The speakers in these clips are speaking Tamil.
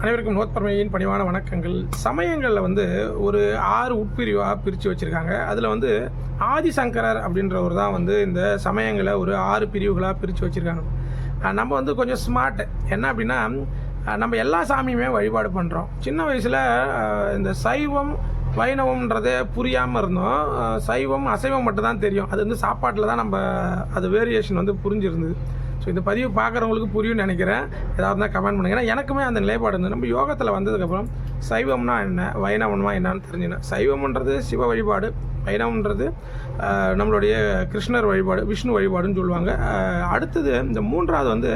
அனைவருக்கும் நோத்பர்மையின் பணிவான வணக்கங்கள். சமயங்களில் வந்து ஒரு 6 உட்பிரிவாக பிரித்து வச்சுருக்காங்க. அதில் வந்து ஆதிசங்கரர் அப்படின்றவர் தான் வந்து இந்த சமயங்களை ஒரு 6 பிரிவுகளாக பிரித்து வச்சுருக்காங்க. நம்ம வந்து கொஞ்சம் ஸ்மார்ட் என்ன அப்படின்னா, நம்ம எல்லா சாமியுமே வழிபாடு பண்ணுறோம். சின்ன வயசில் இந்த சைவம் வைணவம்ன்றதே புரியாமல் இருந்தோம். சைவம் அசைவம் மட்டும்தான் தெரியும். அது வந்து சாப்பாட்டில் தான் நம்ம அது வேரியேஷன் வந்து புரிஞ்சிருந்தது. ஸோ இந்த பதிவு பார்க்குறவங்களுக்கு புரியும்னு நினைக்கிறேன். ஏதாவது இருந்தால் கமெண்ட் பண்ணுங்கள். ஏன்னா எனக்குமே அந்த நிலைப்பாடு இருந்தது. நம்ம யோகத்தில் வந்ததுக்கப்புறம் சைவம்னா என்ன, வைணவம்னா என்னன்னு தெரிஞ்சுனேன். சைவம்ன்றது சிவ வழிபாடு, வைணவம்ன்றது நம்மளுடைய கிருஷ்ணர் வழிபாடு, விஷ்ணு வழிபாடுன்னு சொல்லுவாங்க. அடுத்தது இந்த 3வது வந்து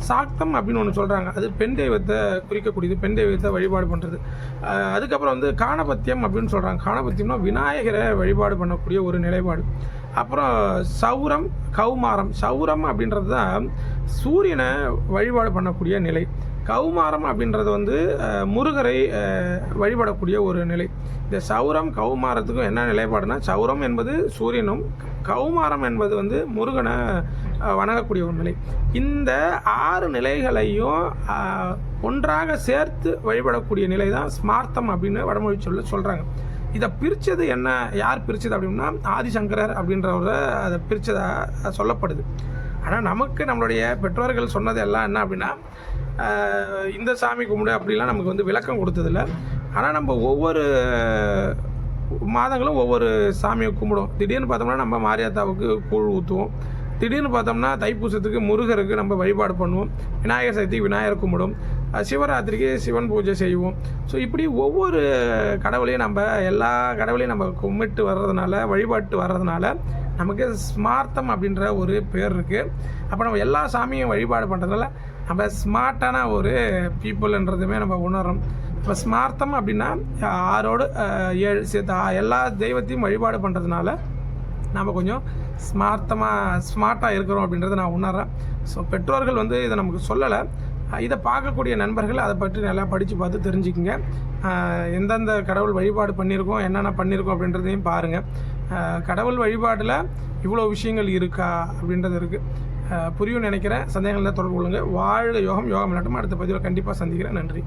சாக்தம் அப்படின்னு ஒன்று சொல்கிறாங்க. அது பெண் தெய்வத்தை குறிக்கக்கூடியது, பெண் தெய்வத்தை வழிபாடு பண்ணுறது. அதுக்கப்புறம் வந்து காணபத்தியம் அப்படின்னு சொல்கிறாங்க. காணபத்தியம்னா விநாயகரை வழிபாடு பண்ணக்கூடிய ஒரு நிலைப்பாடு. அப்புறம் சௌரம், கௌமாரம். சௌரம் அப்படின்றது தான் சூரியனை வழிபாடு பண்ணக்கூடிய நிலை. கௌமாரம் அப்படின்றது வந்து முருகரை வழிபடக்கூடிய ஒரு நிலை. இந்த சௌரம் கௌமாரத்துக்கும் என்ன நிலைப்பாடுனா, சௌரம் என்பது சூரியனும், கௌமாரம் என்பது வந்து முருகனை வணங்கக்கூடிய ஒரு நிலை. இந்த 6 நிலைகளையும் ஒன்றாக சேர்த்து வழிபடக்கூடிய நிலை தான் ஸ்மார்த்தம் அப்படின்னு வடமொழி சொல்கிறாங்க. இதை பிரித்தது என்ன, யார் பிரித்தது அப்படின்னா ஆதிசங்கரர் அப்படின்றவரை அதை பிரித்ததாக சொல்லப்படுது. ஆனால் நமக்கு நம்மளுடைய பெற்றோர்கள் சொன்னது எல்லாம் என்ன அப்படின்னா, இந்த சாமி கும்பிடு அப்படிலாம் நமக்கு வந்து விளக்கம் கொடுத்ததில்ல. ஆனால் நம்ம ஒவ்வொரு மாதங்களும் ஒவ்வொரு சாமியை கும்பிடுவோம். திடீர்னு பார்த்தோம்னா நம்ம மாரியாத்தாவுக்கு கூழ் ஊற்றுவோம். திடீர்னு பார்த்தோம்னா தைப்பூசத்துக்கு முருகருக்கு நம்ம வழிபாடு பண்ணுவோம். விநாயகர் சதுர்த்திக்கு விநாயகர் கும்பிடுவோம். சிவராத்திரிக்கு சிவன் பூஜை செய்வோம். ஸோ இப்படி ஒவ்வொரு கடவுளையும் நம்ம எல்லா கடவுளையும் நம்ம கும்பிட்டு வர்றதுனால, வழிபாட்டு வர்றதுனால நமக்கு ஸ்மார்த்தம் அப்படின்ற ஒரு பேர் இருக்குது. அப்போ நம்ம எல்லா சாமியும் வழிபாடு பண்ணுறதுனால நம்ம ஸ்மார்ட்டான ஒரு பீப்புள்ன்றதுமே நம்ம உணர்றோம். இப்போ ஸ்மார்த்தம் அப்படின்னா 6ஓடு 7 சேர்த்து எல்லா தெய்வத்தையும் வழிபாடு பண்ணுறதுனால நம்ம கொஞ்சம் ஸ்மார்ட்டாக இருக்கிறோம் அப்படின்றத நான் உணர்றேன். ஸோ பெற்றோர்கள் வந்து இதை நமக்கு சொல்லலை. இதை பார்க்கக்கூடிய நண்பர்கள் அதை பற்றி நல்லா படித்து பார்த்து தெரிஞ்சுக்குங்க. எந்தெந்த கடவுள் வழிபாடு பண்ணியிருக்கோம், என்னென்ன பண்ணியிருக்கோம் அப்படின்றதையும் பாருங்கள். கடவுள் வழிபாட்டில் இவ்வளோ விஷயங்கள் இருக்கா அப்படின்றது இருக்குது. புரியும் நினைக்கிறேன். சந்தேகங்கள் தான் தொடர்பு கொள்ளுங்கள். வாழ்க யோகம், யோகம் இல்லாட்டும். அடுத்த பதிவில் கண்டிப்பாக சந்திக்கிறேன். நன்றி.